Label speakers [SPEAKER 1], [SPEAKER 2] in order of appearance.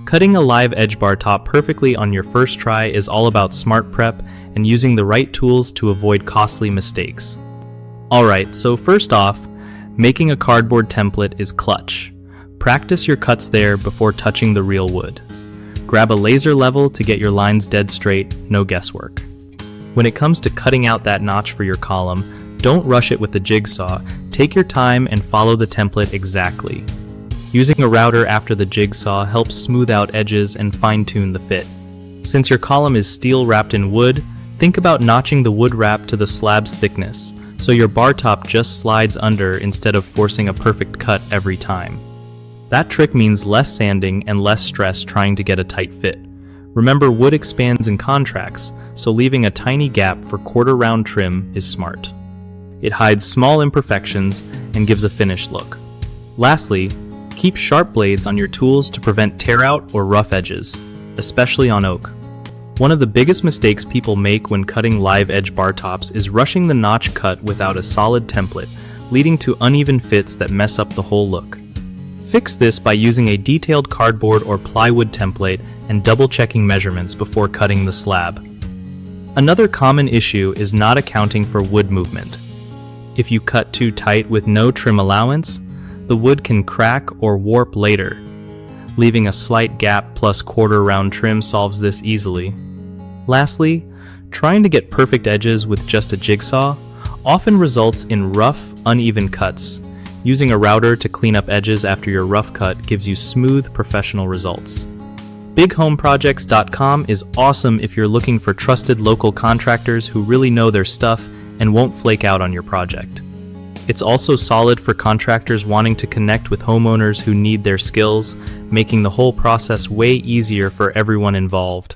[SPEAKER 1] Cutting a live edge bar top perfectly on your first try is all about smart prep and using the right tools to avoid costly mistakes. Alright, so first off, making a cardboard template is clutch. Practice your cuts there before touching the real wood. Grab a laser level to get your lines dead straight, no guesswork. When it comes to cutting out that notch for your column, don't rush it with the jigsaw. Take your time and follow the template exactly. Using a router after the jigsaw helps smooth out edges and fine-tune the fit. Since your column is steel wrapped in wood, think about notching the wood wrap to the slab's thickness, so your bar top just slides under instead of forcing a perfect cut every time. That trick means less sanding and less stress trying to get a tight fit. Remember, wood expands and contracts, so leaving a tiny gap for quarter-round trim is smart. It hides small imperfections and gives a finished look. Lastly, keep sharp blades on your tools to prevent tear-out or rough edges, especially on oak. One of the biggest mistakes people make when cutting live edge bar tops is rushing the notch cut without a solid template, leading to uneven fits that mess up the whole look. Fix this by using a detailed cardboard or plywood template and double-checking measurements before cutting the slab. Another common issue is not accounting for wood movement. If you cut too tight with no trim allowance, the wood can crack or warp later. Leaving a slight gap plus quarter-round trim solves this easily. Lastly, trying to get perfect edges with just a jigsaw often results in rough, uneven cuts. Using a router to clean up edges after your rough cut gives you smooth, professional results. BigHomeProjects.com is awesome if you're looking for trusted local contractors who really know their stuff and won't flake out on your project. It's also solid for contractors wanting to connect with homeowners who need their skills, making the whole process way easier for everyone involved.